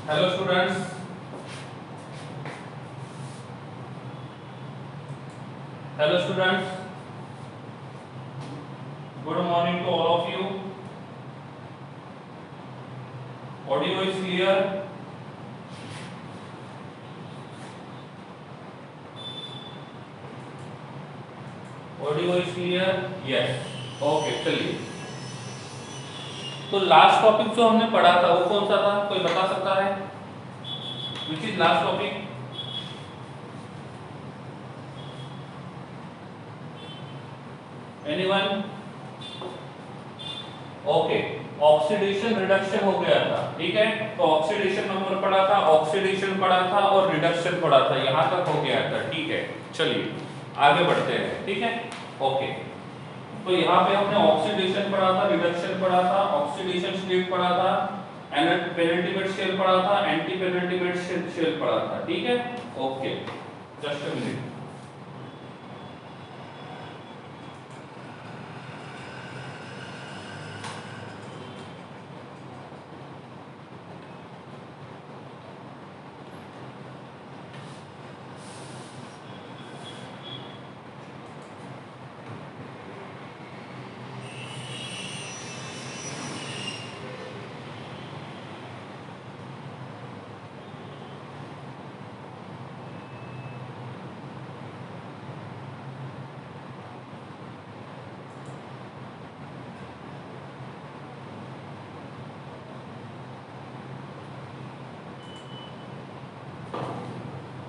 Hello students. Hello students. Good morning to all of you. Audio is clear. Audio is clear. Yes. Okay. चलिए. तो last topic जो हमने पढ़ा था वो कौन सा था? कोई बता सकता है? Which is last topic? Anyone? Okay. Oxidation reduction हो गया था, ठीक है। तो ऑक्सीडेशन नंबर पढ़ा था, ऑक्सीडेशन पढ़ा था और रिडक्शन पढ़ा था, यहां तक हो गया था, ठीक है। चलिए आगे बढ़ते हैं, ठीक है। ओके, तो यहाँ पे हमने ऑक्सीडेशन पढ़ा था, रिडक्शन पढ़ा था, ऑक्सीडेशन स्टेट पढ़ा था, पेनिट्रिमेट शेल पढ़ा था, एंटी पेनिट्रिमेट शेल पढ़ा था, ठीक है। Okay, just a minute.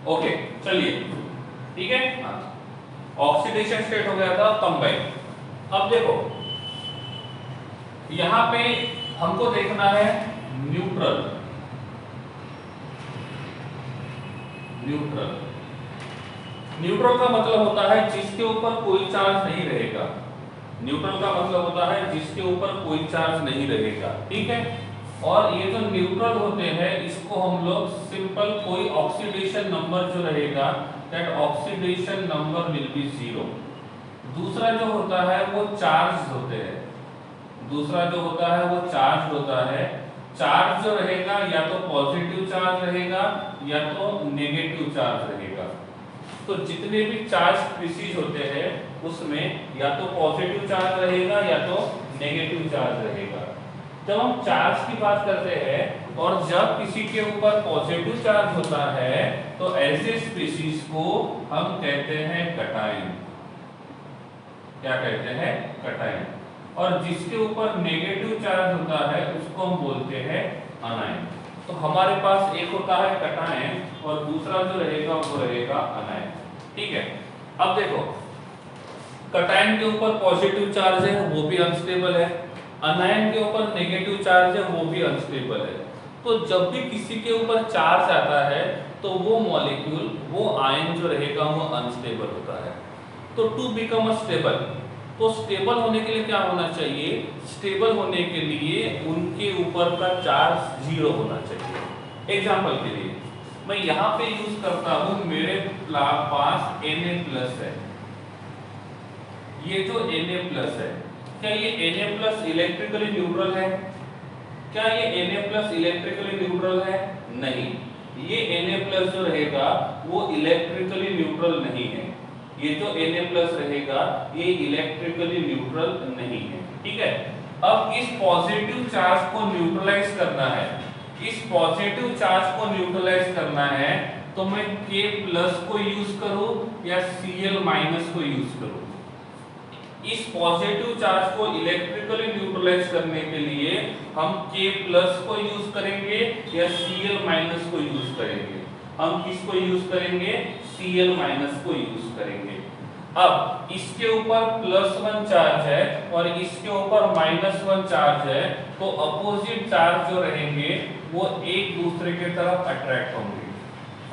Okay, चलिए, ठीक है। ऑक्सीडेशन स्टेट हो गया था, कंबाइन। अब देखो यहां पे हमको देखना है न्यूट्रल। न्यूट्रल न्यूट्रल का मतलब होता है जिसके ऊपर कोई चार्ज नहीं रहेगा। न्यूट्रल का मतलब होता है जिसके ऊपर कोई चार्ज नहीं रहेगा, ठीक है। और ये जो न्यूट्रल होते हैं इसको हम लोग सिंपल कोई ऑक्सीडेशन नंबर जो रहेगा that oxidation number will be 0। दूसरा जो होता है वो चार्ज होते हैं, दूसरा जो होता है वो चार्ज होता है। चार्ज जो रहेगा या तो पॉजिटिव चार्ज रहेगा या तो नेगेटिव चार्ज रहेगा। तो जितने भी चार्ज स्पीशीज होते हैं उसमें या तो पॉजिटिव चार्ज रहेगा या तो नेगेटिव चार्ज रहेगा। जब हम चार्ज की बात करते हैं और जब किसी के ऊपर पॉजिटिव चार्ज होता है तो ऐसे स्पीशीज को हम कहते हैं कटायन। क्या कहते हैं? कटायन। और जिसके ऊपर नेगेटिव चार्ज होता है उसको हम बोलते हैं अनायन। तो हमारे पास एक होता है कटायन और दूसरा जो रहेगा वो रहेगा अनायन, ठीक है। अब देखो कटायन के ऊपर पॉजिटिव चार्ज है वो भी अनस्टेबल है, अनायन के ऊपर नेगेटिव चार्ज है वो भी अनस्टेबल है। तो जब भी किसी के ऊपर चार्ज आता है तो वो मॉलिक्यूल, वो आयन जो रहेगा वो अनस्टेबल होता है। तो टू बिकम अ स्टेबल, तो स्टेबल होने के लिए क्या होना चाहिए? स्टेबल होने के लिए उनके ऊपर का चार्ज 0 होना चाहिए। एग्जांपल के लिए मैं यहाँ पे यूज करता हूँ, मेरे पास Na+ है। ये जो Na+ है, क्या ये Na+ इलेक्ट्रिकली न्यूट्रल है? क्या ये Na+ इलेक्ट्रिकली न्यूट्रल है? नहीं, ये Na+ जो रहेगा वो इलेक्ट्रिकली न्यूट्रल नहीं है। ये जो Na+ रहेगा ये इलेक्ट्रिकली न्यूट्रल नहीं है, ठीक है। अब इस पॉजिटिव चार्ज को न्यूट्रलाइज करना है, इस पॉजिटिव चार्ज को न्यूट्रलाइज करना है तो मैं K+ को यूज करूं या Cl- को यूज करूं? इस पॉजिटिव चार्ज को इलेक्ट्रिकली न्यूट्रलाइज करने के लिए हम K+ को यूज करेंगे या Cl- को यूज करेंगे? हम किसको यूज करेंगे? Cl- को यूज करेंगे। अब इसके ऊपर +1 चार्ज है और इसके ऊपर -1 चार्ज है, तो अपोजिट चार्ज जो रहेंगे वो एक दूसरे के तरफ अट्रैक्ट होंगे।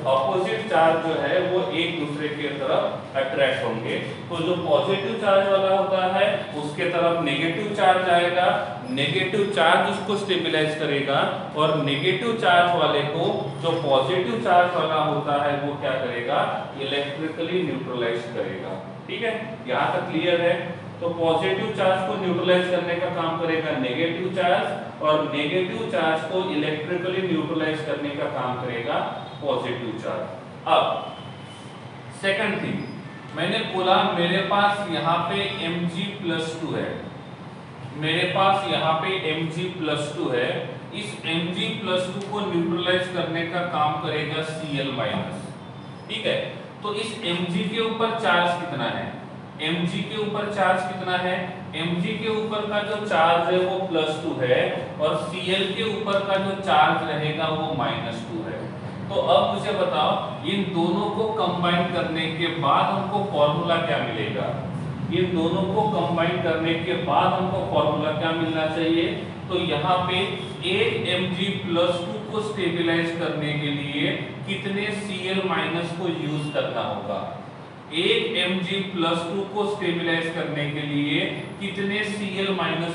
अपोजिट चार्ज जो है वो एक दूसरे के तरफ अट्रैक्ट होंगे। तो जो पॉजिटिव चार्ज वाला होता है उसके तरफ नेगेटिव चार्ज आएगा, नेगेटिव चार्ज उसको स्टेबलाइज करेगा और नेगेटिव चार्ज वाले को जो पॉजिटिव चार्ज वाला होता है वो क्या करेगा? इलेक्ट्रिकली न्यूट्रलाइज करेगा, ठीक है। यहाँ तक क्लियर है? तो पॉजिटिव चार्ज को न्यूट्रलाइज करने का काम करेगा नेगेटिव चार्ज, और नेगेटिव चार्ज को इलेक्ट्रिकली न्यूट्रलाइज करने का काम करेगा पॉजिटिव चार्ज। अब सेकंड थिंग, मैंने बोला मेरे पास यहाँ पे Mg+2 है, मेरे पास यहाँ पे Mg+2 है, इस Mg+2 को न्यूट्रलाइज करने का काम करेगा Cl-। ठीक है, तो इस Mg के ऊपर चार्ज कितना है, Mg के ऊपर चार्ज कितना है, Mg के ऊपर का जो चार्ज है वो +2 है, और Cl के ऊपर का जो चार्ज रहेगा वो -2 है। तो अब मुझे बताओ इन दोनों को कंबाइन करने के बाद हमको फॉर्मूला क्या मिलेगा, इन दोनों को कंबाइन करने के बाद हमको फॉर्मूला क्या मिलना चाहिए, तो यहाँ पे एक Mg+2 को स्टेबलाइज करने के लिए कितने Cl- को यूज करना होगा, एक Mg+2 को स्टेबलाइज करने के लिए कितने Cl-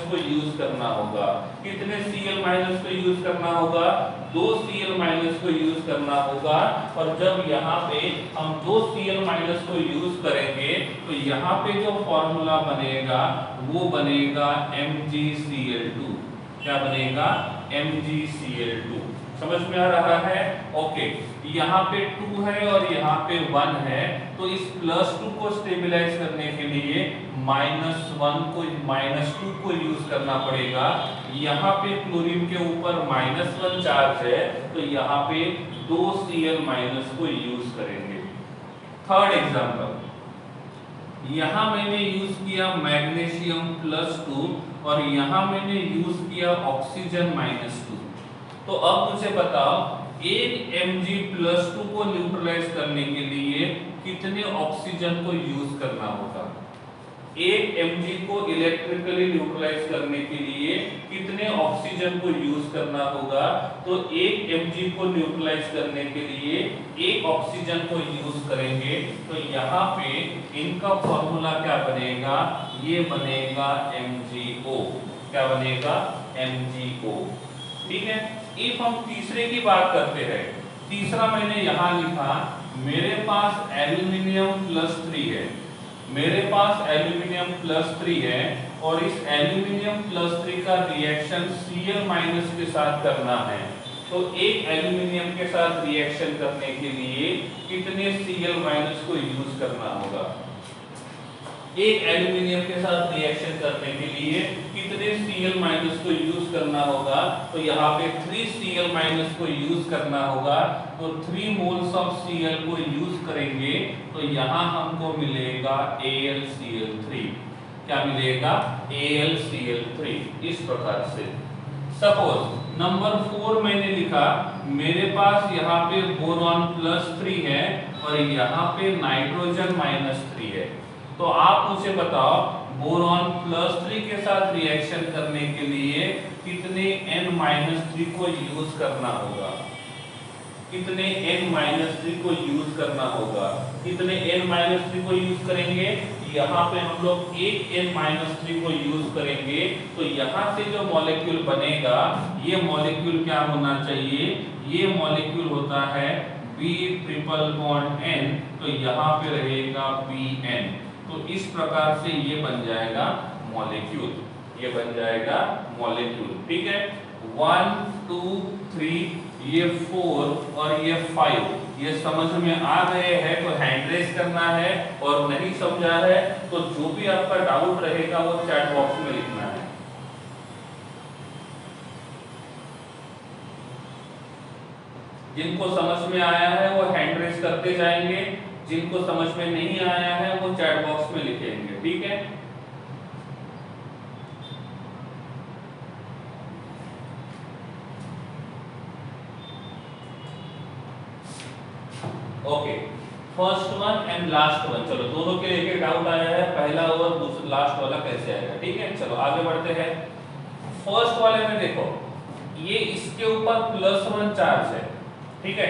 को यूज करना होगा, कितने Cl- को यूज करना होगा, 2 Cl- को यूज करना होगा। और जब यहाँ पे हम 2 Cl- को यूज करेंगे तो यहाँ पे जो फॉर्मूला बनेगा वो बनेगा MgCl2। क्या बनेगा, MgCl2। समझ में आ रहा है? ओके, यहाँ पे 2 है और यहाँ पे 1 है, तो इस +2 को स्टेबलाइज करने के लिए -1 को -2 को यूज करना पड़ेगा। यहाँ पे क्लोरीन के ऊपर -1 चार्ज है, तो यहाँ पे 2 Cl- को यूज करेंगे। थर्ड एग्जांपल, यहाँ मैंने यूज किया मैग्नीशियम +2 और यहाँ मैंने यूज किया ऑक्सीजन -2। तो अब मुझे बताओ एक Mg+2 को न्यूट्रलाइज करने के लिए कितने ऑक्सीजन को यूज करना होगा, एक Mg को इलेक्ट्रिकली न्यूट्रलाइज करने के लिए कितने ऑक्सीजन को यूज करना होगा, तो एक Mg को न्यूट्रलाइज करने के लिए एक ऑक्सीजन को यूज करेंगे। तो यहाँ पे इनका फॉर्मूला क्या बनेगा, ये बनेगा MgO। क्या बनेगा, MgO। ठीक है, इफ हम तीसरे की बात करते हैं, तीसरा मैंने यहाँ लिखा मेरे पास एल्यूमिनियम +3 है, मेरे पास एल्यूमिनियम +3 है और इस एल्यूमिनियम +3 का रिएक्शन Cl- के साथ करना है। तो एक एल्यूमिनियम के साथ रिएक्शन करने के लिए कितने Cl- को यूज करना होगा, एक एल्यूमिनियम के साथ रिएक्शन करने के लिए कितने Cl- को यूज करना होगा, तो यहाँ पे 3 Cl- को यूज करना होगा। तो 3 मोल्स ऑफ Cl को यूज करेंगे तो यहाँ हमको मिलेगा AlCl3। क्या मिलेगा, AlCl3। इस प्रकार से सपोज नंबर 4 मैंने लिखा मेरे पास यहाँ पे बोरॉन +3 है और यहाँ पे नाइट्रोजन -3 है। तो आप मुझे बताओ बोरॉन +3 के साथ रिएक्शन करने के लिए कितने N-3 को यूज करना होगा, कितने N-3 को यूज करना होगा, कितने N-3 को यूज करेंगे, यहाँ पे हम लोग एक N-3 को यूज करेंगे। तो यहाँ से जो मॉलिक्यूल बनेगा ये मॉलिक्यूल क्या होना चाहिए, ये मॉलिक्यूल होता है B∧N, तो यहाँ पे रहेगा Bn। तो इस प्रकार से ये बन जाएगा मॉलिक्यूल, ये बन जाएगा मॉलिक्यूल। ठीक है, 1 2 3 ये 4 और ये 5 ये समझ में आ गए हैं तो हैंड रेस करना है, और नहीं समझा है तो जो भी आपका डाउट रहेगा वो चैट बॉक्स में लिखना है। जिनको समझ में आया है वो हैंड रेस करते जाएंगे, जिनको समझ में नहीं आया है वो चैट बॉक्स में लिखेंगे। ठीक है, okay, first one and last one. चलो दोनों के एक डाउट आया है, पहला और दूसरा लास्ट वाला कैसे आएगा। ठीक है, चलो आगे बढ़ते हैं। फर्स्ट वाले में देखो ये इसके ऊपर +1 चार्ज है। ठीक है,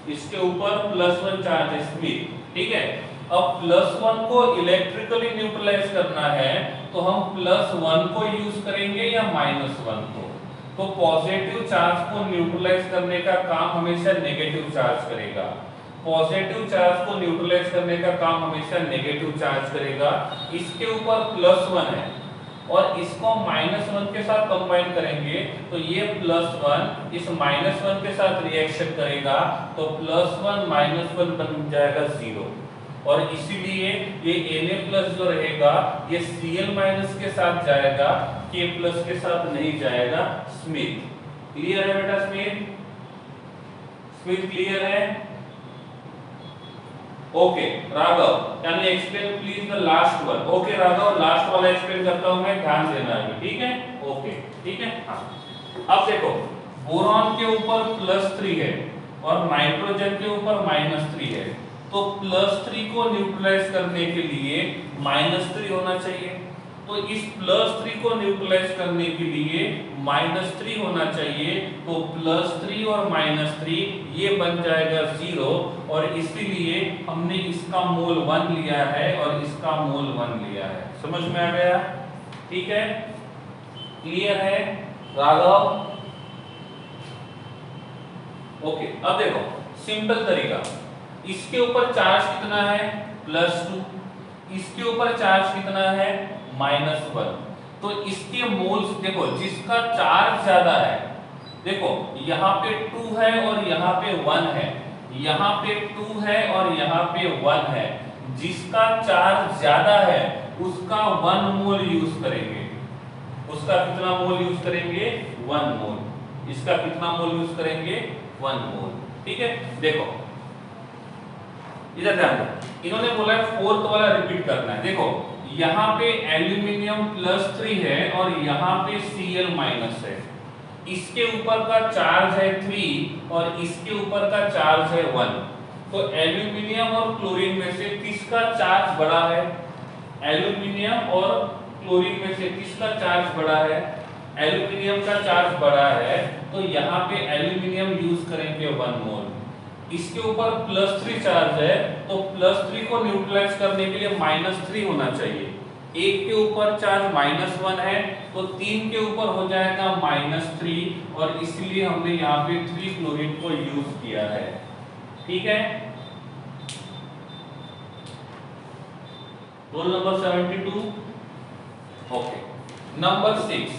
इसके ऊपर +1 चार्ज है स्मिथ। ठीक है, अब +1 को इलेक्ट्रिकली न्यूट्रलाइज करना है तो हम +1 को यूज करेंगे या -1 को। तो पॉजिटिव चार्ज को न्यूट्रलाइज करने का काम हमेशा नेगेटिव चार्ज करेगा, पॉजिटिव चार्ज को न्यूट्रलाइज करने का काम हमेशा नेगेटिव चार्ज करेगा। इसके ऊपर +1 है और इसको -1 के साथ कंबाइन करेंगे तो ये +1 इस -1 के साथ रिएक्शन करेगा तो +1 -1 बन जाएगा 0 और इसीलिए ये Na+ जो रहेगा ये Cl- के साथ जाएगा, K+ के साथ नहीं जाएगा। स्मिथ क्लियर है बेटा? स्मिथ क्लियर है? Okay Raghav, can you explain please the last one? Okay Raghav, last वाला एक्सप्लेन करता हूं मैं, ध्यान देना है, ठीक है? ओके ठीक है। हाँ, अब देखो बोरॉन के ऊपर +3 है और नाइट्रोजन के ऊपर -3 है, तो +3 को न्यूट्रलाइज करने के लिए -3 होना चाहिए। तो इस +3 को न्यूट्रलाइज करने के लिए -3 होना चाहिए, तो +3 और -3 ये बन जाएगा 0 और इसीलिए हमने इसका मोल 1 लिया है और इसका मोल 1 लिया है। समझ में आ गया? ठीक है, क्लियर है राघव? ओके, अब देखो सिंपल तरीका, इसके ऊपर चार्ज कितना है? +2, इसके ऊपर चार्ज कितना है? -1। तो इसके मोल्स देखो, जिसका चार्ज ज्यादा है, देखो यहाँ पे 2 है और यहाँ पे 1 है, यहाँ पे 2 है और यहाँ पे 1 है, जिसका चार्ज ज्यादा है उसका 1 मोल यूज करेंगे। उसका कितना मोल यूज करेंगे? 1 मोल। इसका कितना मोल यूज करेंगे? 1 मोल। ठीक है, देखो इधर ध्यान दो, इन्होंने बोला है 4th वाला रिपीट करना है। देखो यहाँ पे एल्यूमिनियम +3 है और यहाँ पे Cl- है, इसके ऊपर का चार्ज है 3 और इसके ऊपर का चार्ज है 1। तो एल्यूमिनियम और क्लोरीन में से किसका चार्ज बड़ा है? एल्यूमिनियम और क्लोरीन में से किसका चार्ज बड़ा है? एल्यूमिनियम का चार्ज बड़ा है, तो यहाँ पे एल्यूमिनियम यूज करेंगे 1 मोल। इसके ऊपर +3 चार्ज है, तो +3 को न्यूट्रलाइज करने के लिए -3 होना चाहिए। एक के ऊपर चार्ज -1 है, तो 3 के ऊपर हो जाएगा -3 और इसलिए हमने यहाँ पे 3 क्लोरीन को यूज किया है। ठीक है, रोल नंबर 72। ओके, नंबर 6,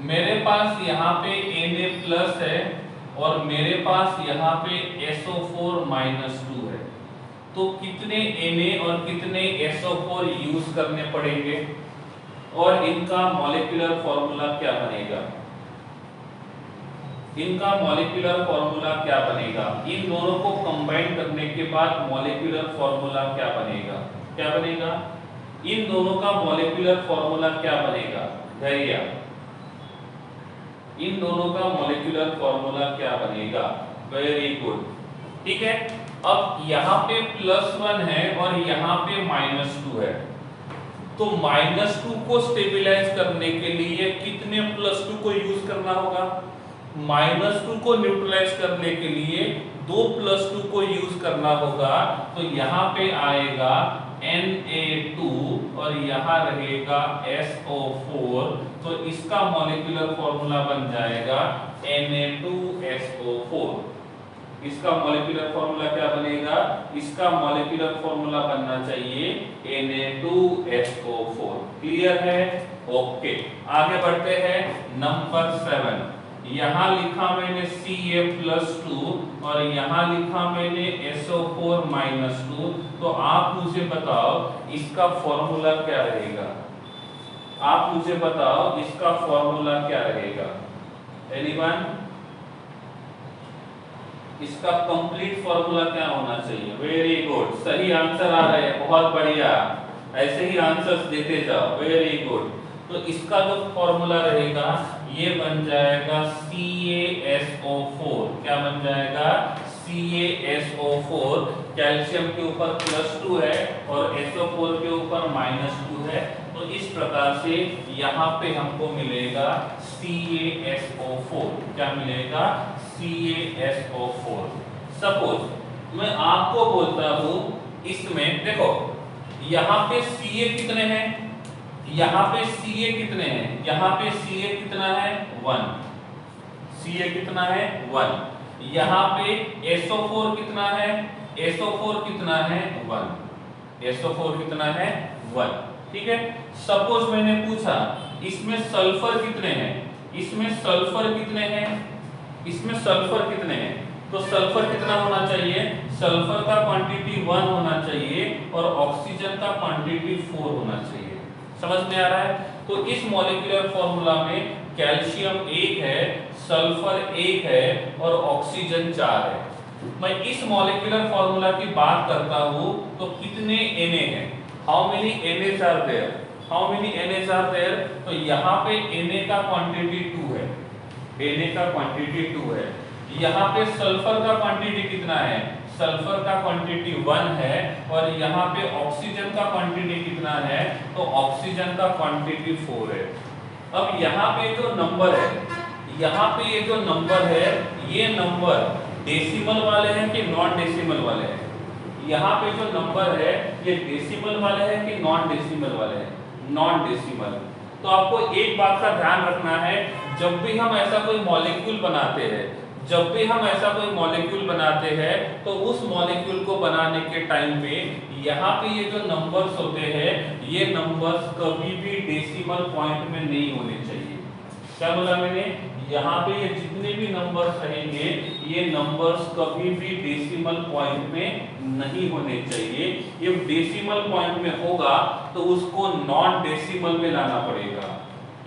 मेरे पास यहाँ पे Na+ है और मेरे पास यहाँ पे SO4-2 है, तो कितने Na और कितने SO4 यूज करने पड़ेंगे और इनका मॉलिक्यूलर फॉर्मूला क्या बनेगा? इनका मॉलिक्यूलर फॉर्मूला क्या बनेगा? इन दोनों को कंबाइन करने के बाद मॉलिक्यूलर फॉर्मूला क्या बनेगा? क्या बनेगा? इन दोनों का मॉलिक्यूलर फॉर्मूला क्या बनेगा? धैर्य, इन दोनों का मॉलिक्यूलर फॉर्मूला क्या बनेगा? Very good. ठीक है, अब यहाँ पे +1 है और यहाँ पे -2 है, तो -2 को स्टेबलाइज करने के लिए कितने +2 को यूज करना होगा? -2 को न्यूट्रलाइज करने के लिए 2 +2 को यूज करना होगा, तो यहाँ पे आएगा Na2 और यहाँ रहेगा SO4, तो इसका मॉलिक्यूलर फॉर्मूला बन जाएगा Na2SO4। इसका मॉलिक्यूलर फॉर्मूला क्या बनेगा? इसका मॉलिक्यूलर फॉर्मूला बनना चाहिए Na2SO4। क्लियर है? ओके, आगे बढ़ते हैं। नंबर 7, यहाँ लिखा मैंने Ca+2 और यहाँ लिखा मैंने SO4-2, तो आप मुझे बताओ इसका फॉर्मूला क्या रहेगा? आप मुझे बताओ इसका फॉर्मूला क्या रहेगा? एनीवन? इसका कंप्लीट फॉर्मूला क्या होना चाहिए? वेरी गुड, सही आंसर आ रहे हैं, बहुत बढ़िया, ऐसे ही आंसर्स देते जाओ। वेरी गुड, तो इसका जो फॉर्मूला रहेगा ये बन जाएगा CaSO4। क्या बन जाएगा? CaSO4। कैल्शियम के ऊपर +2 है और SO4 के ऊपर -2 है, तो इस प्रकार से यहाँ पे हमको मिलेगा CaSO4। क्या मिलेगा? CaSO4। सपोज मैं आपको बोलता हूँ, इसमें देखो यहाँ पे Ca कितने हैं? यहाँ पे Ca कितने हैं? यहाँ पे Ca कितना है? 1। Ca कितना है? 1। यहाँ पे SO4 कितना है, SO4 कितना है 1, SO4 कितना है 1, ठीक है। सपोज मैंने पूछा इसमें सल्फर कितने हैं, इसमें सल्फर कितने हैं, इसमें सल्फर कितने हैं, तो सल्फर कितना होना चाहिए, सल्फर का क्वांटिटी 1 होना चाहिए और ऑक्सीजन का क्वांटिटी 4 होना चाहिए। समझ में आ रहा है। तो इस मॉलिक्यूलर फॉर्मूला में कैल्शियम 1 है, सल्फर 1 है और ऑक्सीजन 4 है। मैं इस मॉलिक्यूलर फॉर्मूला की बात करता हूं तो कितने Na है, how many Nas are there, how many Nas are there, तो यहाँ पे Na का क्वांटिटी 2 है, Na का क्वांटिटी 2 है। यहाँ पे सल्फर का क्वांटिटी कितना है, सल्फर का क्वांटिटी 1 है और यहाँ पे ऑक्सीजन का क्वांटिटी कितना है, तो ऑक्सीजन का क्वांटिटी 4 है। अब यहाँ पे जो नंबर है, यहाँ पे ये जो नंबर है, ये नंबर डेसिमल वाले हैं कि नॉन डेसिमल वाले हैं, यहाँ पे जो नंबर है ये डेसिमल वाले हैं कि नॉन डेसिमल वाले हैं, नॉन डेसिमल। तो आपको एक बात का ध्यान रखना है, जब भी हम ऐसा कोई मॉलिक्यूल बनाते हैं, जब भी हम ऐसा कोई मॉलिक्यूल बनाते हैं तो उस मॉलिक्यूल को बनाने के टाइम पे यहाँ पे ये जो नंबर्स होते हैं, ये नंबर्स कभी भी डेसिमल पॉइंट में नहीं होने चाहिए। क्या बोला मैंने, यहाँ पे ये जितने भी नंबर्स रहेंगे ये नंबर्स कभी भी डेसिमल पॉइंट में नहीं होने चाहिए। ये डेसिमल पॉइंट में होगा तो उसको नॉन डेसिमल में लाना पड़ेगा।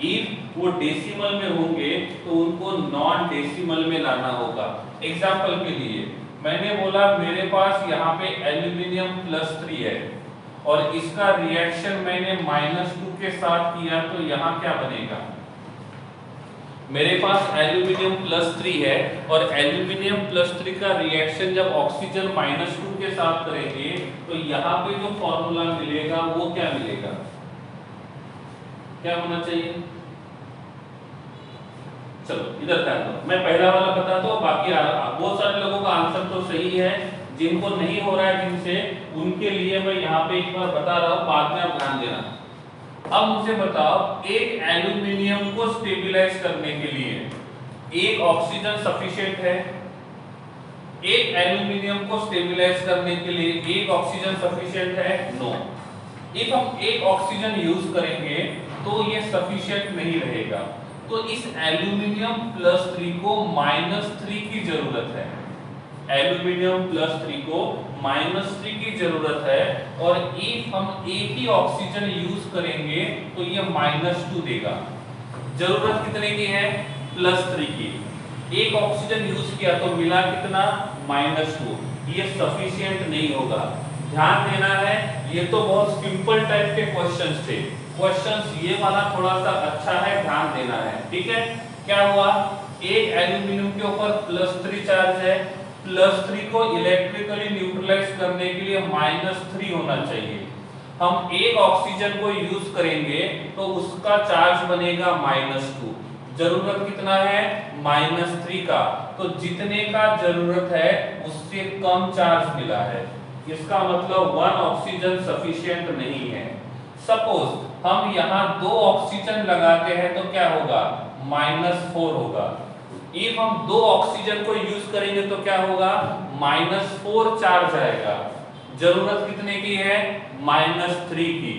इफ वो डेसिमल में होंगे तो उनको नॉन डेसिमल में लाना होगा। एग्जाम्पल के लिए मैंने बोला मेरे पास यहाँ पे एल्यूमिनियम +3 है और इसका रिएक्शन मैंने -2 के साथ किया, तो यहाँ क्या बनेगा, मेरे पास एल्यूमिनियम +3 है और एल्यूमिनियम +3 का रिएक्शन जब ऑक्सीजन -2 के साथ करेंगे तो यहाँ पे जो फॉर्मूला मिलेगा वो क्या मिलेगा, क्या होना चाहिए। चलो इधर ध्यान दो, मैं पहला वाला बता दो, बाकी बहुत सारे लोगों का आंसर तो सही है, जिनको नहीं हो रहा है जिनसे, उनके लिए मैं यहाँ पे एक बार बता रहा हूँ, बाद में आप ध्यान देना। अब मुझे बताओ, एक एल्यूमिनियम को स्टेबलाइज करने के लिए एक ऑक्सीजन सफिशिएंट है, एक एल्यूमिनियम को स्टेबलाइज करने के लिए एक ऑक्सीजन सफिशिएंट है, नो। इफ हम एक ऑक्सीजन यूज करेंगे तो ये सफिशिएंट नहीं रहेगा, तो इस एल्यूमिनियम +3 को -3 की जरूरत है, एल्यूमिनियम +3 को -3 की जरूरत है। और इफ हम एक ही ऑक्सीजन यूज करेंगे तो ये -2 देगा। जरूरत कितने की है, +3 की। एक ऑक्सीजन यूज किया तो मिला कितना, -2, ये सफिशिएंट नहीं होगा। ध्यान देना है, ये तो बहुत सिंपल टाइप के क्वेश्चंस थे, क्वेश्चंस ये वाला थोड़ा सा अच्छा है, ध्यान देना है, ठीक है। क्या हुआ, एक एल्यूमिनियम के ऊपर +3 चार्ज है, +3 को इलेक्ट्रिकली न्यूट्रलाइज करने के लिए -3 होना चाहिए। हम एक ऑक्सीजन को यूज करेंगे तो उसका चार्ज बनेगा -2, जरूरत कितना है, -3 का, तो जितने का जरूरत है उससे कम चार्ज मिला है, इसका मतलब 1 ऑक्सीजन सफिशिएंट नहीं है। सपोज हम यहाँ 2 ऑक्सीजन लगाते हैं तो क्या होगा, -4 होगा। इफ हम 2 ऑक्सीजन को यूज करेंगे तो क्या होगा, -4 चार्ज आएगा। जरूरत कितने की है, -3 की।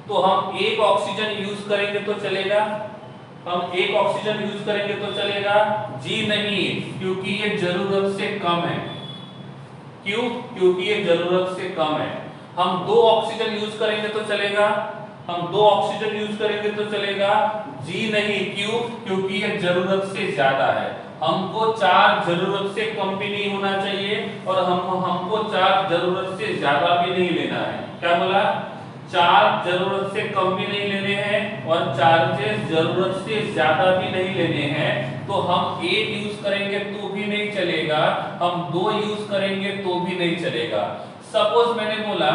तो हम एक ऑक्सीजन यूज करेंगे तो चलेगा, हम एक ऑक्सीजन यूज करेंगे तो चलेगा, जी नहीं, क्योंकि ये जरूरत से कम है। क्यों, क्योंकि ये जरूरत से कम है। हम 2 ऑक्सीजन यूज करेंगे तो चलेगा, हम 2 ऑक्सीजन यूज करेंगे तो चलेगा, जी नहीं, क्यों, क्योंकि ये जरूरत से ज्यादा है। हमको चार्ज जरूरत से कम भी नहीं होना चाहिए और हमको चार्ज जरूरत से ज्यादा भी नहीं लेना है। क्या बोला, चार्ज जरूरत से कम भी नहीं लेने हैं और चार्जेस जरूरत से ज्यादा भी नहीं लेने हैं। तो हम एक यूज करेंगे तो भी नहीं चलेगा, हम 2 यूज करेंगे तो भी नहीं चलेगा। सपोज मैंने बोला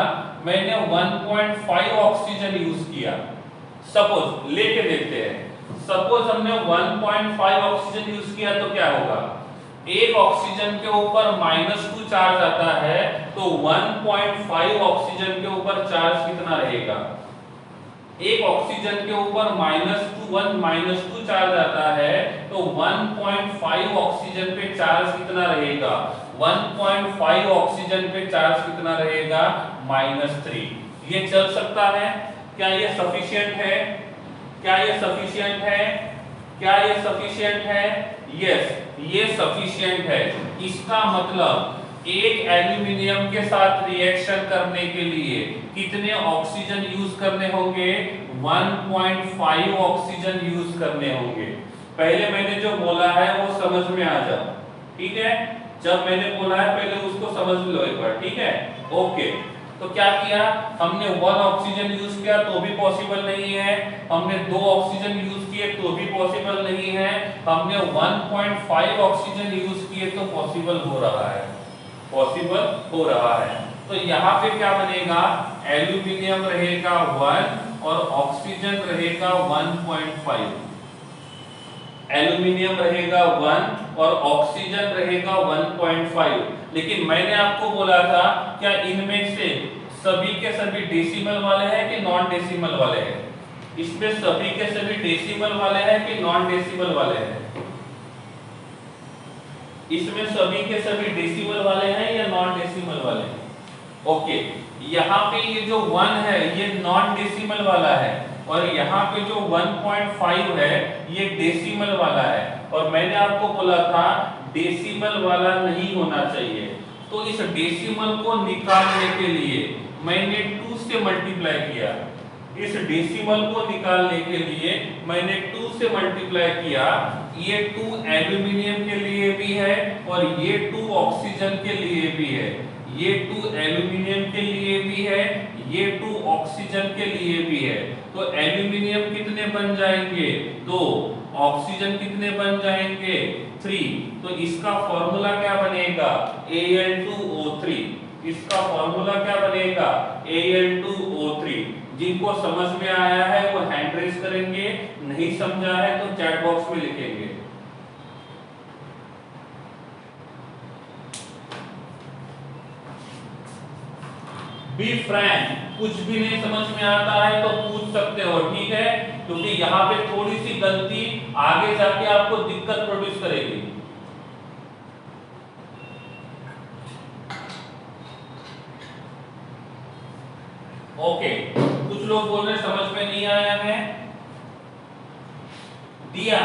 मैंने 1.5 ऑक्सीजन यूज किया, सपोज लेके देखते हैं। सपोज हमने 1.5 ऑक्सीजन यूज किया तो क्या होगा, एक ऑक्सीजन के ऊपर -2 चार्ज आता है तो 1.5 ऑक्सीजन के ऊपर चार्ज कितना रहेगा, एक ऑक्सीजन के ऊपर -2 चार्ज आता है तो 1.5 ऑक्सीजन पे चार्ज कितना रहेगा? 1.5 ऑक्सीजन पे चार्ज कितना रहेगा? -3। ये चल सकता है? क्या ये सफिशिएंट है? क्या ये सफिशिएंट है? क्या ये सफिशिएंट है? यस, ये सफिशिएंट है। इसका मतलब एक एल्यूमिनियम के साथ रिएक्शन करने के लिए कितने ऑक्सीजन यूज करने होंगे? 1.5 ऑक्सीजन यूज करने होंगे। पहले मैंने जो बोला है वो समझ में आ जाओ, ठीक है? जब मैंने बोला है पहले उसको समझ लो एक बार, ठीक है? ओके, तो क्या किया हमने? 1 ऑक्सीजन यूज किया तो भी पॉसिबल नहीं है, हमने 2 ऑक्सीजन यूज किए तो भी पॉसिबल नहीं है, हमने 1.5 ऑक्सीजन यूज किए तो पॉसिबल हो रहा है, पॉसिबल हो रहा है। तो यहाँ पे क्या बनेगा? एल्यूमिनियम रहेगा 1 और ऑक्सीजन रहेगा 1.5। एल्यूमिनियम रहेगा 1 और ऑक्सीजन रहेगा 1.5। लेकिन मैंने आपको बोला था क्या इनमें से सभी के सभी डेसिमल वाले हैं कि नॉन डेसिमल वाले हैं? इसमें सभी के सभी डेसिमल वाले हैं कि नॉन डेसिमल वाले हैं? इसमें सभी के सभी डेसिमल वाले हैं या नॉन डेसिमल वाले हैं? ओके, यहाँ पे ये जो 1 है ये नॉन डेसिमल वाला है और यहाँ पे जो 1.5 है ये डेसिमल वाला है। और मैंने आपको बोला था डेसिमल वाला नहीं होना चाहिए, तो इस डेसिमल को निकालने के लिए मैंने 2 से मल्टीप्लाई किया। इस डेसिमल को निकालने के लिए मैंने 2 से मल्टीप्लाई किया। ये 2 एल्यूमिनियम के लिए भी है और ये 2 ऑक्सीजन के लिए भी है। ये 2 एल्यूमिनियम के लिए भी है, ये 2 ऑक्सीजन के लिए भी है। तो एल्यूमिनियम कितने बन जाएंगे? 2। ऑक्सीजन कितने बन जाएंगे? 3। तो इसका फॉर्मूला क्या बनेगा? Al2O3। इसका फॉर्मूला क्या बनेगा? Al2O3। जिनको समझ में आया है वो हैंड रेज करेंगे, नहीं समझा है तो चैट बॉक्स में लिखेंगे। बी फ्रैंक, कुछ भी नहीं समझ में आता है तो पूछ सकते हो, ठीक है? क्योंकि यहाँ पे थोड़ी सी गलती आगे जाके आपको दिक्कत प्रोड्यूस करेगी। ओके, कुछ लोग बोल रहे समझ में नहीं आया है। Diya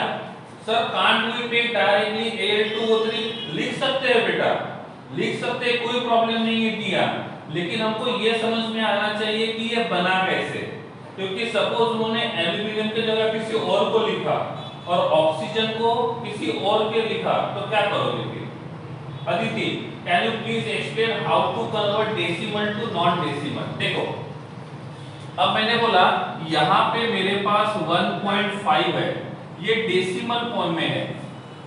sir can't we take directly Al2O3? लिख सकते हैं बेटा, लिख सकते हैं, कोई प्रॉब्लम नहीं है दिया, लेकिन हमको ये समझ में आना चाहिए कि ये बना कैसे। क्योंकि सपोज उन्होंने एल्यूमिनियम की जगह किसी और को लिखा और ऑक्सीजन को किसी और के लिखा तो क्या करोगे फिर? Aditi, can you please explain how to convert decimal to non decimal? देखो, अब मैंने बोला यहाँ पे मेरे पास 1.5 है, ये डेसिमल फॉर्म में है,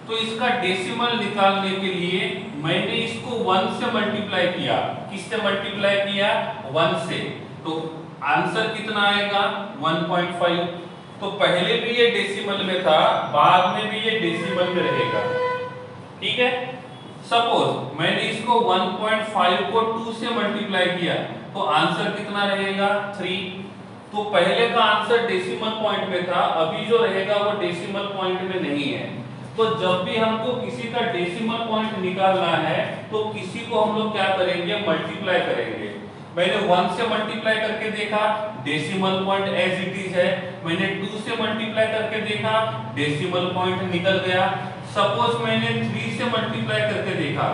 तो इसका डेसिमल निकालने के लिए मैंने इसको 1 से मल्टीप्लाई किया। किससे मल्टीप्लाई किया? 1 से। तो आंसर कितना आएगा? 1.5। तो पहले भी ये डेसिमल में था, बाद में भी ये डेसिमल में रहेगा, ठीक है? सपोज मैंने इसको 1.5 को 2 से मल्टीप्लाई किया तो आंसर कितना रहेगा? 3। तो पहले का आंसर डेसिमल पॉइंट में था, अभी जो रहेगा वो डेसिमल पॉइंट में नहीं है। तो जब भी हमको किसी का डेसिमल पॉइंट निकालना है तो किसी को हम लोग क्या करेंगे? मल्टीप्लाई करेंगे। मैंने 1 से मल्टीप्लाई करके देखा, decimal point as it is है। मैंने 2 से मल्टीप्लाई करके देखा, डेसिमल पॉइंट निकल गया। सपोज मैंने 3 से मल्टीप्लाई करके देखा,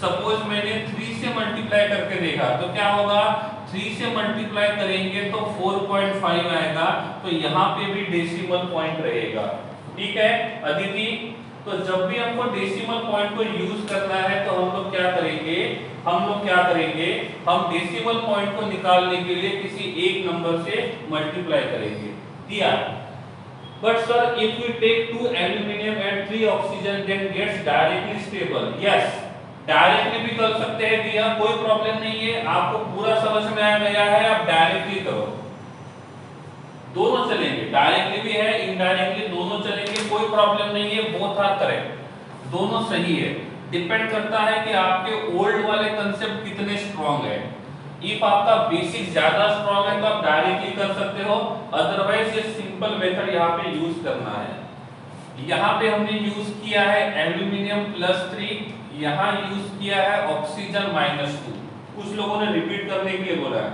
सपोज मैंने 3 से मल्टीप्लाई करके देखा तो क्या होगा? 3 से मल्टीप्लाई करेंगे तो 4.5 आएगा, तो यहाँ पे भी डेसिमल पॉइंट रहेगा, ठीक है अदिति? तो जब भी हमको डेसिमल पॉइंट को यूज करना है तो हम लोग क्या करेंगे? हम डेसिमल पॉइंट को निकालने के लिए किसी एक नंबर से मल्टीप्लाई करेंगे। Diya, but sir if we take 2 aluminium and 3 oxygen then gets directly stable. Yes, directly भी कर सकते हैं दिया, कोई प्रॉब्लम नहीं है। आपको पूरा समझ में आ गया है, आप डायरेक्टली करो, दोनों चलेंगे, डायरेक्टली भी है इनडायरेक्टली दोनों चलेंगे, कोई प्रॉब्लम नहीं है। बोथ आर करेक्ट, दोनों सही है। डिपेंड करता है कि आपके ओल्ड वाले कंसेप्ट कितने स्ट्रांग है। इफ आपका बेसिक ज्यादा स्ट्रांग है तो आप डायरेक्टली कर सकते हो, अदरवाइज ये सिंपल मेथड यहाँ पे यूज करना है। यहाँ पे हमने यूज किया है एल्यूमिनियम +3, यहाँ यूज किया है ऑक्सीजन -2। कुछ लोगों ने रिपीट करने के लिए बोला है।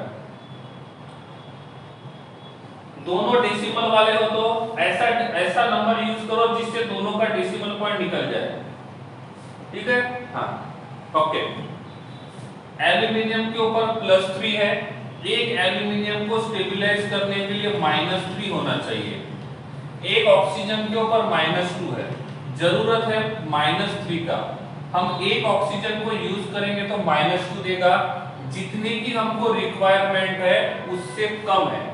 दोनों डेसिमल वाले हो तो ऐसा ऐसा नंबर यूज करो जिससे दोनों का डेसिमल पॉइंट निकल जाए, ठीक है। हाँ ओके, एल्यूमिनियम के ऊपर +3 है, एक एल्यूमिनियम को स्टेबलाइज करने के लिए -3 होना चाहिए, एक ऑक्सीजन के ऊपर -2 है, जरूरत है -3 का। हम एक ऑक्सीजन को यूज करेंगे तो -2 देगा, जितने की हमको रिक्वायरमेंट है उससे कम है।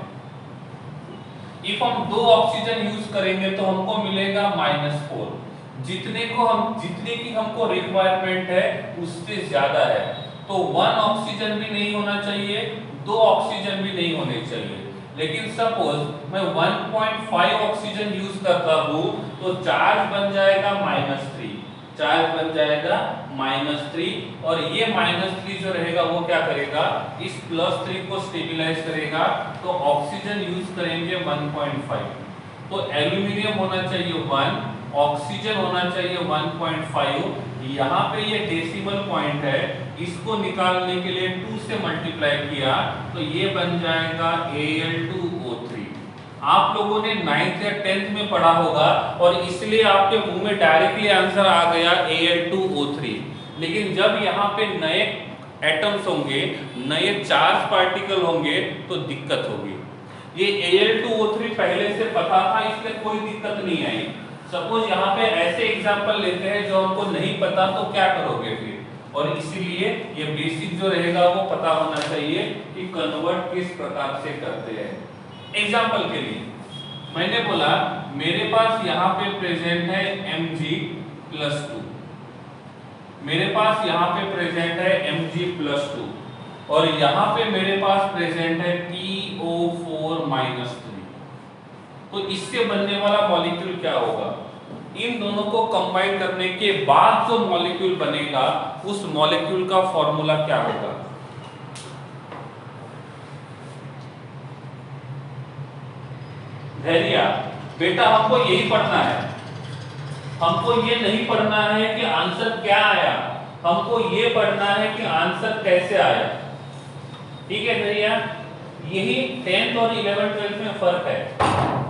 इफ हम 2 ऑक्सीजन यूज करेंगे तो हमको मिलेगा -4, जितने की हमको रिक्वायरमेंट है उससे ज्यादा है। तो 1 ऑक्सीजन भी नहीं होना चाहिए, 2 ऑक्सीजन भी नहीं होने चाहिए। लेकिन सपोज मैं 1.5 ऑक्सीजन यूज करता हूं तो चार्ज बन जाएगा -3, चार्ज बन जाएगा -3, और ये -3 जो रहेगा वो क्या करेगा, इस +3 को स्टेबलाइज करेगा। तो ऑक्सीजन यूज करेंगे 1.5, तो एल्यूमिनियम होना चाहिए 1, ऑक्सीजन होना चाहिए 1.5। यहाँ पे ये डेसिमल पॉइंट है, इसको निकालने के लिए 2 से मल्टीप्लाई किया तो ये बन जाएगा Al2O3। आप लोगों ने 9th या 10th में पढ़ा होगा और इसलिए आपके मुंह में डायरेक्टली आंसर आ गया Al2O3। लेकिन जब यहाँ पे नए एटम्स होंगे, नए चार्ज पार्टिकल होंगे तो दिक्कत होगी। ये Al2O3 पहले से पता था इसलिए कोई दिक्कत नहीं आई। सपोज यहाँ पे ऐसे एग्जांपल लेते हैं जो हमको नहीं पता तो क्या करोगे फिर, और इसीलिए ये बेसिक जो रहेगा वो पता होना चाहिए कि कन्वर्ट किस प्रकार से करते हैं। एग्जांपल के लिए मैंने बोला मेरे पास यहाँ पे प्रेजेंट है Mg+2, मेरे पास यहाँ पे प्रेजेंट है Mg+2, और यहाँ पे मेरे पास प्रेजेंट है PO4-3। तो इससे बनने वाला मॉलिक्यूल क्या होगा, इन दोनों को कंबाइन करने के बाद जो मॉलिक्यूल बनेगा उस मॉलिक्यूल का फॉर्मूला क्या होगा। धैर्य बेटा, हमको यही पढ़ना है, हमको ये नहीं पढ़ना है कि आंसर क्या आया, हमको ये पढ़ना है कि आंसर कैसे आया, ठीक है धैर्य। यही 10th और 11th 12th में फर्क है।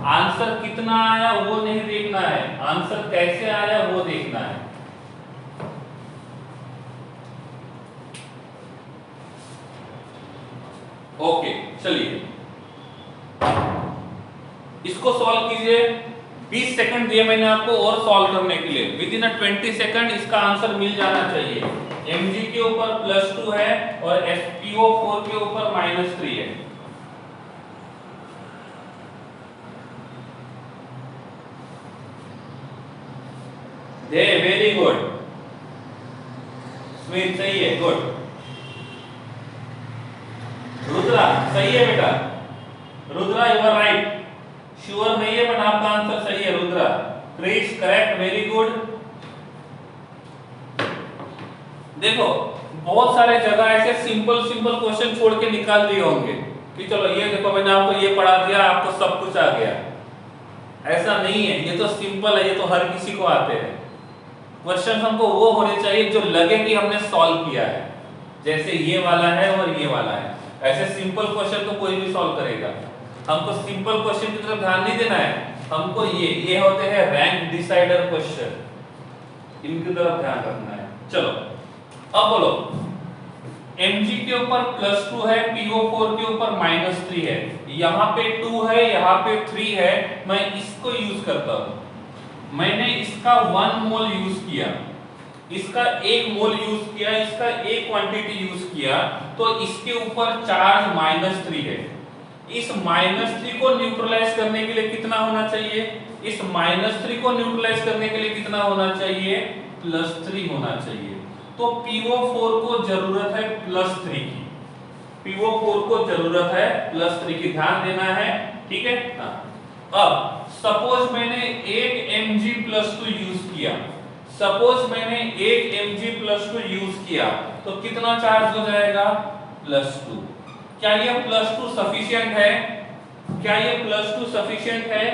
आंसर कितना आया वो नहीं देखना है, आंसर कैसे आया वो देखना है। ओके चलिए इसको सॉल्व कीजिए। 20 सेकंड दिए मैंने आपको और सॉल्व करने के लिए, विद इन 20 सेकंड इसका आंसर मिल जाना चाहिए। Mg के ऊपर +2 है और PO4 के ऊपर -3 है। वेरी गुड स्मित, सही है, गुड। रुद्रा सही है बेटा, Rudra you are right, sure नहीं है बट आपका आंसर सही है Rudra. Chris correct, very good. देखो बहुत सारे जगह ऐसे सिंपल क्वेश्चन छोड़ के निकाल दिए होंगे कि चलो ये देखो मैंने आपको ये पढ़ा दिया, आपको सब कुछ आ गया। ऐसा नहीं है, ये तो सिंपल है, ये तो हर किसी को आते हैं। क्वेश्चन हमको वो होने चाहिए जो लगे कि हमने सॉल्व किया है, जैसे ये वाला है और ये वाला है। ऐसे सिंपल क्वेश्चन तो कोई भी सॉल्व करेगा। हमको सिंपल क्वेश्चन की तरफ ध्यान नहीं देना है, हमको ये होते हैं रैंक डिसाइडर क्वेश्चन, इनकी तरफ ध्यान रखना है। चलो अब बोलो, Mg के ऊपर +2 है, PO4 के ऊपर -3 है, यहाँ पे 2 है, यहाँ पे 3 है, मैं इसको यूज करता हूँ। मैंने इसका 1 मोल यूज किया, इसका 1 मोल यूज किया, इसका 1 क्वांटिटी यूज किया, तो इसके ऊपर चार्ज -3 है। इस -3 को न्यूट्रलाइज करने के लिए कितना होना चाहिए, इस -3 को न्यूट्रलाइज करने के लिए कितना होना चाहिए, +3 होना चाहिए। तो PO4 को जरूरत है +3 की, PO4 को जरूरत है +3 की, ध्यान देना है, ठीक है। अब सपोज मैंने एक Mg+2 यूज किया, सपोज मैंने एक Mg+2 यूज किया तो कितना चार्ज हो जाएगा, +2। क्या ये +2 सफिशिएंट है? क्या ये +2 सफिशिएंट है?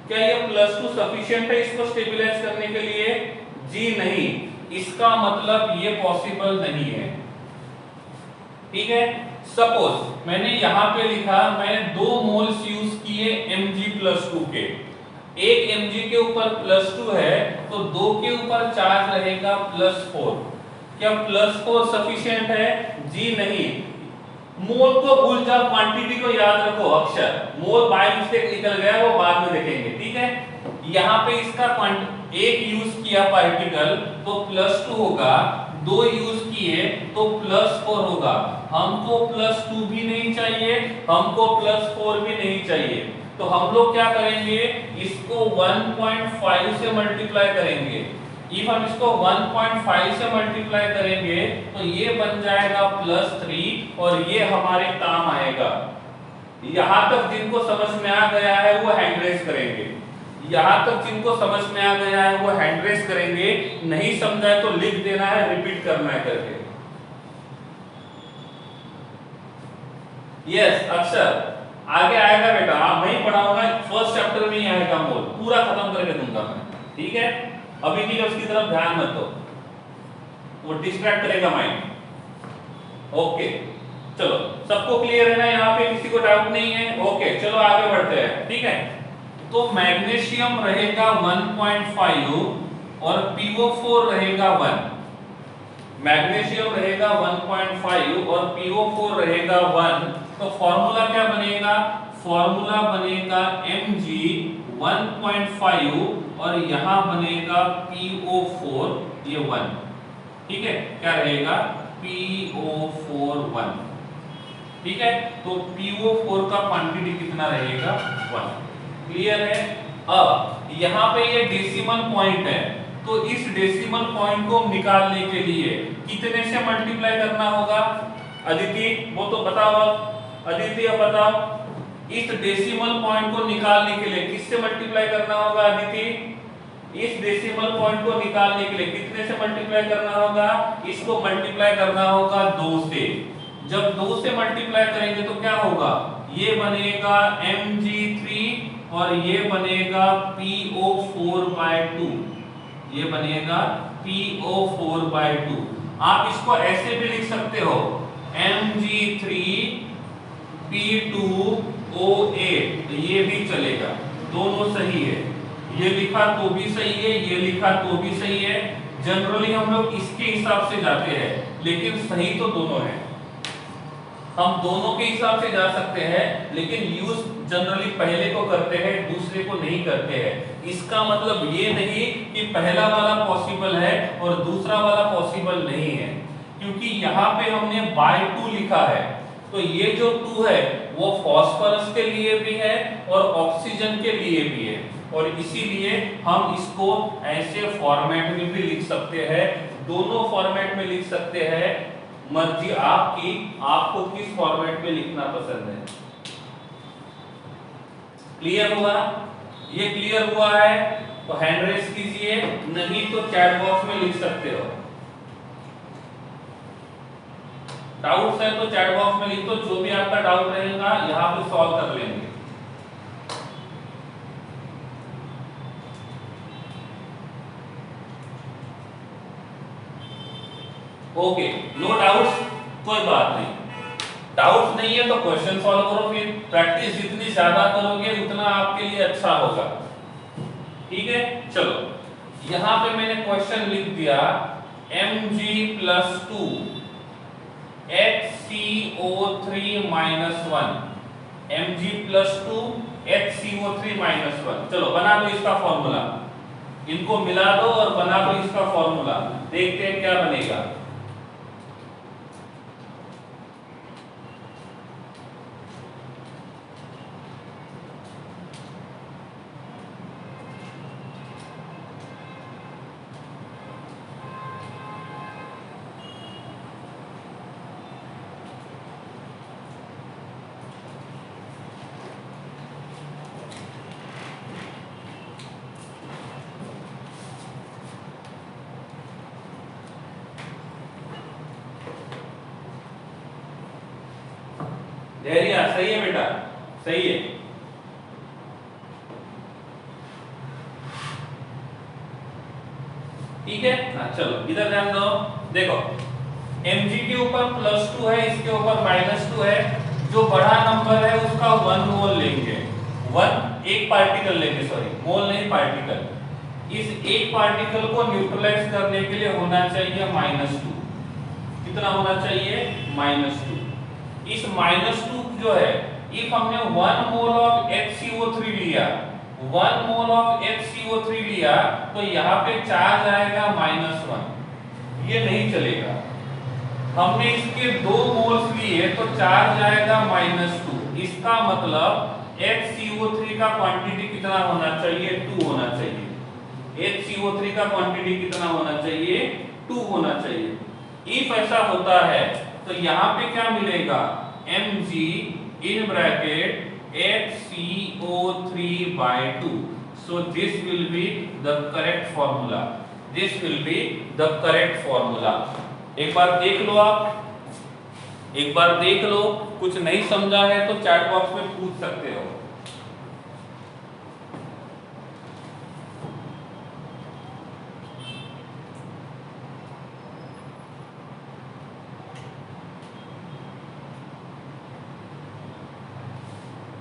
क्या ये +2 सफिशिएंट है इसको स्टेबलाइज करने के लिए? जी नहीं, इसका मतलब ये पॉसिबल नहीं है। ठीक है, सपोज मैंने यहां पे लिखा, मैंने 2 मोल्स यूज किए Mg+2 के, एक Mg के ऊपर +2 है तो 2 के ऊपर चार्ज रहेगा +4। क्या +4 सफिशिएंट है? जी नहीं। मोल को भूल जाओ, क्वांटिटी को याद रखो। अक्षर मोल बाय मिस्टेक निकल गया, वो बाद में देखेंगे। ठीक है, यहाँ पे इसका एक यूज किया पार्टिकल तो +2 होगा, 2 यूज किए तो +4 होगा। हमको +2 भी नहीं चाहिए, हमको +4 भी नहीं चाहिए, तो हम लोग क्या करेंगे, इसको 1.5 से मल्टीप्लाई करेंगे। इफ हम इसको 1.5 से मल्टीप्लाई करेंगे तो ये बन जाएगा +3 और ये हमारे काम आएगा। यहां तक जिनको समझ में आ गया है वो हैंड रेज करेंगे, यहां तक जिनको समझ में आ गया है वो हैंड रेज करेंगे, नहीं समझा है तो लिख देना है, रिपीट करना है करके। यस अक्षर आगे आएगा बेटा, मैं ही पढ़ाऊंगा, फर्स्ट चैप्टर में ही आएगा, मोल पूरा खत्म करके दूंगा मैं। ठीक है, अभी की उसकी तरफ ध्यान मत दो, वो डिस्ट्रैक्ट करेगा माइंड। ओके चलो, सबको क्लियर है ना, यहाँ पे किसी को डाउट नहीं है? ओके चलो आगे बढ़ते हैं। ठीक है, तो मैग्नीशियम रहेगा 1.5 और PO4 रहेगा 1। मैग्नीशियम रहेगा 1.5 और PO4 रहेगा 1, तो फॉर्मूला क्या बनेगा? फॉर्मूला बनेगा Mg 1.5 और यहां बनेगा PO4 ये 1। ठीक है, क्या रहेगा? PO4 1। ठीक है, तो PO4 का क्वांटिटी कितना रहेगा? 1। क्लियर है? अब यहां पे ये डेसिमल पॉइंट है, तो इस डेसिमल पॉइंट को निकालने के लिए कितने से मल्टीप्लाई करना होगा? अदिति वो तो बताओ, अदिति अब बताओ, इस डेसिमल पॉइंट को निकालने के लिए किससे मल्टीप्लाई करना होगा? अदिति, इस डेसिमल पॉइंट को निकालने के लिए कितने से मल्टीप्लाई करना होगा? इसको मल्टीप्लाई करना होगा 2 से। जब 2 से मल्टीप्लाई करेंगे तो क्या होगा? ये बनेगा Mg3 और ये बनेगा PO4/2, ये बनेगा PO4/2। आप इसको ऐसे भी लिख सकते हो, Mg3 P2O8, ये भी चलेगा, दोनों सही है। ये लिखा तो भी सही है, ये लिखा तो भी सही है। जनरली हम लोग इसके हिसाब से जाते हैं, लेकिन सही तो दोनों है। हम दोनों के हिसाब से जा सकते हैं, लेकिन यूज जनरली पहले को करते हैं, दूसरे को नहीं करते हैं। इसका मतलब ये नहीं कि पहला वाला पॉसिबल है और दूसरा वाला पॉसिबल नहीं है, क्योंकि यहाँ पे हमने बाय 2 लिखा है, तो ये जो 2 है वो फास्फोरस के लिए भी है और ऑक्सीजन के लिए भी है, और इसीलिए हम इसको ऐसे फॉर्मेट में भी लिख सकते हैं, दोनों फॉर्मेट में लिख सकते हैं, मर्जी आपकी, आपको किस फॉर्मेट में लिखना पसंद है। क्लियर हुआ? ये क्लियर हुआ है तो हैंड रेस कीजिए, नहीं तो चैट बॉक्स में लिख सकते हो। डाउट्स है तो चैट बॉक्स में लिख दो, जो भी आपका डाउट रहेगा यहाँ पे सॉल्व कर लेंगे। ओके, नो डाउट्स, कोई बात नहीं। डाउट्स नहीं है तो क्वेश्चन सॉल्व करो, फिर प्रैक्टिस जितनी ज्यादा करोगे उतना आपके लिए अच्छा होगा। ठीक है, चलो यहां पे मैंने क्वेश्चन लिख दिया, Mg+2 HCO3 -1, Mg+2 HCO3 -1। चलो बना दो इसका फॉर्मूला, इनको मिला दो और बना दो इसका फॉर्मूला, देखते हैं क्या बनेगा। धैर्य सही है बेटा, सही है। ठीक है, हाँ चलो इधर ध्यान दो। देखो mg के ऊपर +2 है, इसके ऊपर -2 है। जो बड़ा नंबर है उसका 1 मोल लेंगे, 1 एक पार्टिकल लेंगे, सॉरी मोल नहीं पार्टिकल। इस एक पार्टिकल को न्यूट्रलाइज करने के लिए होना चाहिए -2। कितना होना चाहिए? -2। इस -2 जो है, इफ हमने 1 मोल ऑफ HCO3 लिया, 1 मोल ऑफ HCO3 लिया, तो यहाँ पे चार्ज आएगा -1, ये नहीं चलेगा। हमने इसके 2 मोल्स लिए तो चार्ज आएगा -2। इसका मतलब HCO3 का क्वांटिटी कितना होना चाहिए? 2 होना चाहिए। HCO3 का क्वांटिटी कितना होना चाहिए? 2 होना चाहिए। इफ ऐसा होता है तो यहाँ पे क्या मिलेगा? Mg in bracket HCO3/2. So this will be the correct formula. This will be the correct formula. एक बार देख लो, आप एक बार देख लो, कुछ नहीं समझा है तो चैट बॉक्स में पूछ सकते हो।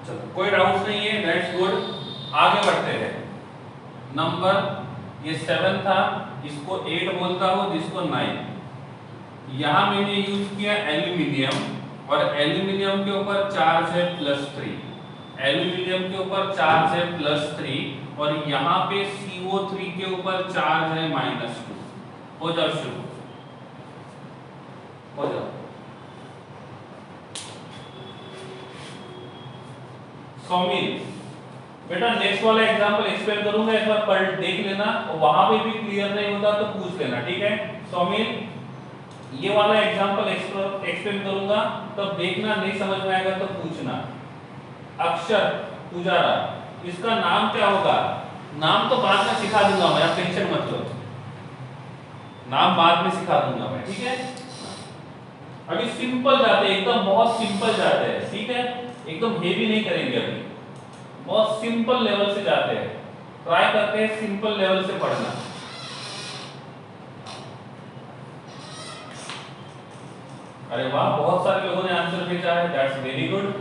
चलो कोई डाउट नहीं है, दैट्स गुड। आगे बढ़ते हैं। नंबर ये 7 था, इसको 8 बोलता हूं, जिसको 9। यहां मैंने यूज किया एल्यूमिनियम, और एल्यूमिनियम के ऊपर चार्ज है +3। एल्यूमिनियम के ऊपर चार्ज है +3, और यहाँ पे CO3 के ऊपर चार्ज है -2। हो जाओ शुरू, हो जाओ। सौमिल बेटा नेक्स्ट वाला एग्जांपल एक्सप्लेन करूंगा, एक बार पढ़ देख लेना, और वहां पे भी क्लियर नहीं होता तो पूछ लेना, ठीक है सौमिल? ये वाला एग्जांपल एक्सप्लेन करूंगा, तब देखना, नहीं समझ में आएगा तो पूछना। अक्षर पुजारा, इसका नाम क्या होगा? नाम तो बाद में सिखा दूंगा मैं, आप टेंशन मत लो, नाम बाद में सिखा दूंगा मैं, ठीक है? अभी सिंपल जाते हैं, एकदम बहुत सिंपल जाते हैं, ठीक है? एकदम हेवी नहीं करेंगे, अभी बहुत सिंपल लेवल से जाते हैं। ट्राई करते हैं सिंपल लेवल से पढ़ना। अरे वाह, बहुत सारे लोगों ने आंसर भेजा है, that's very good.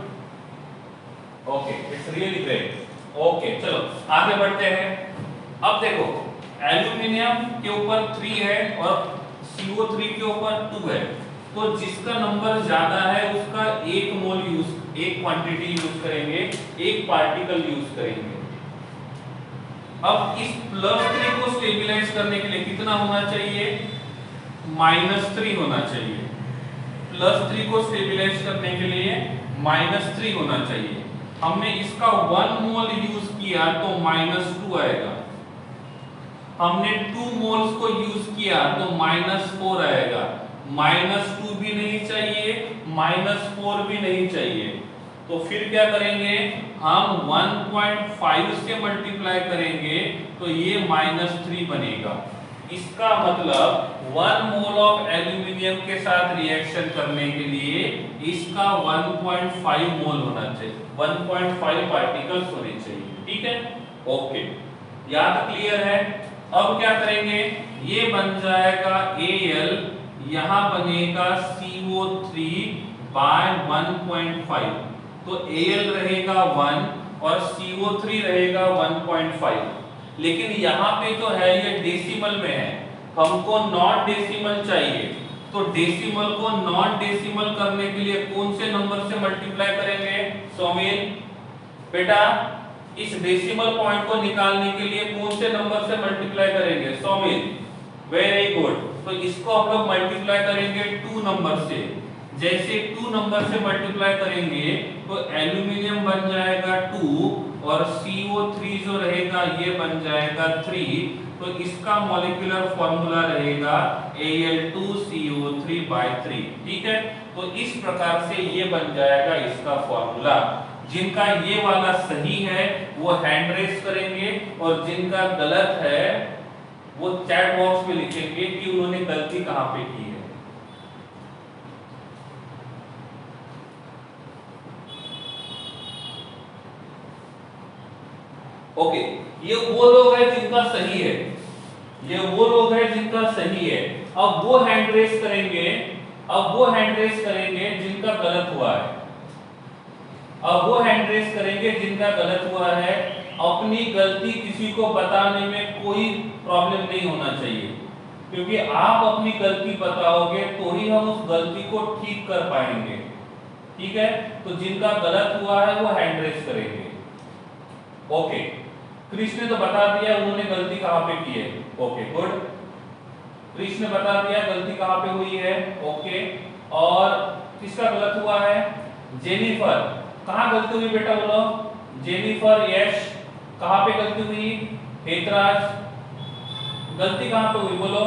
Okay, it's really great. Okay चलो आगे बढ़ते हैं। अब देखो एल्यूमिनियम के ऊपर 3 है और CO3 के ऊपर 2 है, तो जिसका नंबर ज्यादा है उसका 1 मोल यूज, एक क्वांटिटी यूज करेंगे, एक पार्टिकल यूज करेंगे। अब इस +3 को स्टेबलाइज करने के लिए कितना होना चाहिए? -3 होना चाहिए। +3 को स्टेबलाइज करने के लिए -3 होना चाहिए। हमने इसका 1 मोल यूज किया तो -2 आएगा। हमने 2 मोल्स को यूज किया तो -4 आएगा। -2 भी नहीं चाहिए, -4 भी नहीं चाहिए, तो फिर क्या करेंगे? हम 1.5 से मल्टीप्लाई करेंगे तो ये -3 बनेगा। इसका मतलब 1 मोल ऑफ एल्यूमिनियम के साथ रिएक्शन करने के लिए इसका 1.5 मोल होना चाहिए, 1.5 पार्टिकल्स होने चाहिए, ठीक है? ओके, याद क्लियर है? अब क्या करेंगे? ये बन जाएगा Al, यहां बनेगा CO3/1.5, तो Al रहेगा 1 और CO3 रहेगा 1.5। लेकिन यहाँ पे जो है ये डेसिमल में है, हमको नॉन डेसिमल चाहिए, तो डेसिमल को नॉन डेसिमल करने के लिए कौन से नंबर से मल्टीप्लाई करेंगे? सौमिल बेटा इस डेसिमल पॉइंट को निकालने के लिए कौन से नंबर से मल्टीप्लाई करेंगे? सौमिल वेरी गुड, तो इसको हम लोग मल्टीप्लाई करेंगे 2 नंबर से। जैसे 2 नंबर से मल्टीप्लाई करेंगे तो एल्यूमिनियम बन जाएगा 2 और CO3 जो रहेगा ये बन जाएगा 3, तो इसका मॉलिक्यूलर फॉर्मूला रहेगा Al2CO3/3, ठीक है? तो इस प्रकार से ये बन जाएगा इसका फॉर्मूला। जिनका ये वाला सही है वो हैंड रेस करेंगे, और जिनका गलत है वो चैट बॉक्स में लिखेंगे कि उन्होंने गलती कहां पे की है। ओके, ये वो लोग हैं जिनका सही है, ये वो लोग हैं जिनका सही है। अब वो हैंड रेस करेंगे, अब वो हैंड रेस करेंगे जिनका गलत हुआ है, अब वो हैंड रेस करेंगे जिनका गलत हुआ है। अपनी गलती किसी को बताने में कोई प्रॉब्लम नहीं होना चाहिए, क्योंकि आप अपनी गलती बताओगे तो ही हम उस गलती को ठीक कर पाएंगे। ठीक है, तो जिनका गलत हुआ है वो हैंड रेस करेंगे। ओके, कृष्ण ने तो बता दिया उन्होंने गलती कहां पे की है। ओके गुड, कृष्ण ने बता दिया गलती कहां पे हुई है। ओके, और किसका गलत हुआ है? जेनिफर। कहां गलती हुई बेटा बोलो? जेनिफर। यश, कहां पे गलती हुई? हेतराज। गलती कहां पे हुई बोलो?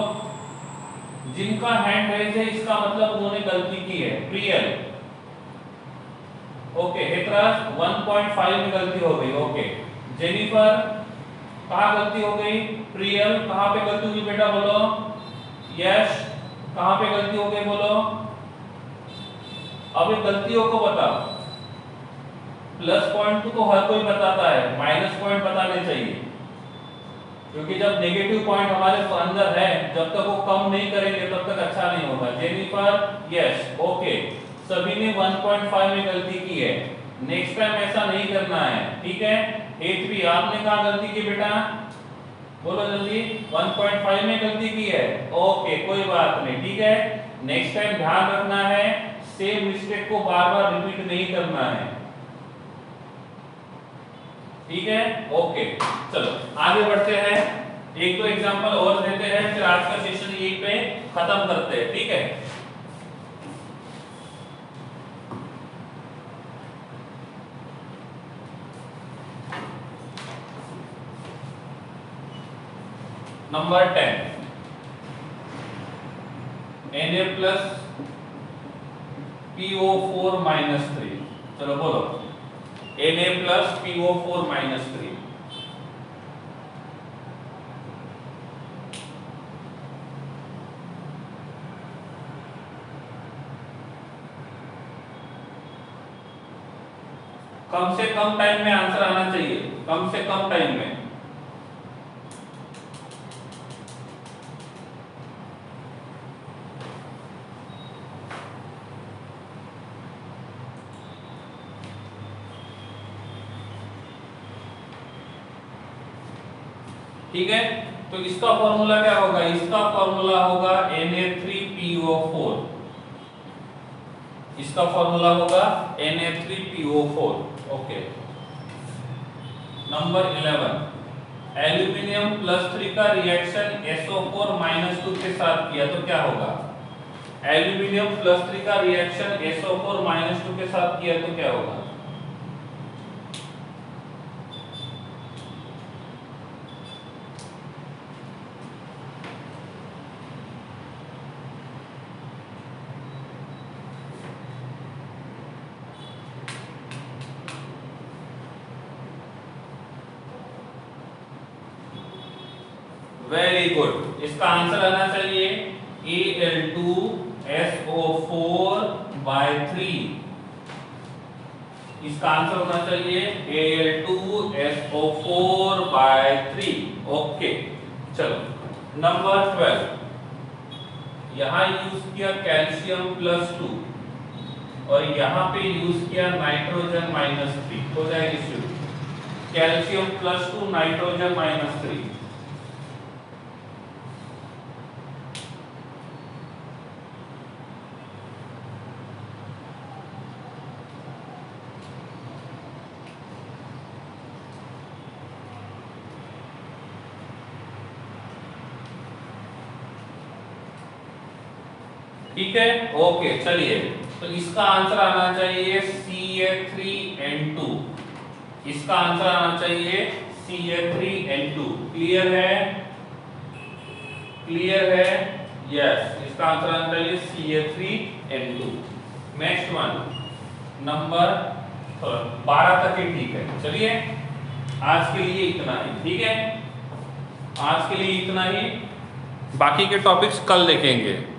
जिनका हैंड रेज है इसका मतलब उन्होंने गलती की है। प्रियल। ओके, हेतराज 1.5 में गलती हो गई। ओके, जेनिफर कहां गलती हो गई? प्रियल। कहां पे गलती हुई बेटा बोलो? यश, कहां पे गलती हो गई बोलो? अब इन गलतियों को बताओ। प्लस पॉइंट तो हर कोई बताता है, माइनस पॉइंट बताने चाहिए, क्योंकि जब नेगेटिव पॉइंट हमारे अंदर है, जब तक वो कम नहीं करेंगे तब तक अच्छा नहीं होगा। Jennifer, yes. ओके, सभी ने 1.5 में गलती की है। नेक्स्ट टाइम ऐसा नहीं करना है, ठीक है। A3 आपने कहा गलती की बेटा? बोलो जल्दी। 1.5 में गलती की है। ओके, कोई बात नहीं, ठीक है। नेक्स्ट टाइम ध्यान रखना है, सेम मिस्टेक को बार बार रिपीट नहीं करना है, ठीक है। ओके, चलो आगे बढ़ते हैं, एक दो एग्जांपल और देते हैं, फिर आज का सेशन यहीं पे खत्म करते हैं, ठीक है। Number 10, Na plus PO4 minus 3। चलो बोलो, Na प्लस PO4 माइनस 3। कम से कम टाइम में आंसर आना चाहिए, कम से कम टाइम में। ठीक है, तो इसका फॉर्मूला क्या होगा? इसका फॉर्मूला होगा Na3PO4। इसका फॉर्मूला होगा Na3PO4। Okay, number 11, aluminium plus 3 का रिएक्शन SO4 माइनस 2 के साथ किया तो क्या होगा? एल्यूमिनियम प्लस 3 का रिएक्शन SO4 माइनस 2 के साथ किया तो क्या होगा? वेरी गुड, इसका आंसर आना चाहिए Al2SO4/3। इसका आंसर होना चाहिए Al2SO4/3। ओके, चलो नंबर 12, यहां यूज किया कैल्शियम +2 और यहां पे यूज किया नाइट्रोजन -3, हो जाएगी शुरू। Calcium +2 nitrogen -3। ठीक है, ओके, चलिए, तो इसका आंसर आना चाहिए Ca3N2। इसका आंसर आना चाहिए Ca3N2। क्लियर है? क्लियर है? यस, इसका आंसर आना चाहिए Ca3N2। नेक्स्ट वन, नंबर 12 तक ही ठीक है। चलिए, आज के लिए इतना ही, ठीक है। आज के लिए इतना ही, बाकी के टॉपिक्स कल देखेंगे।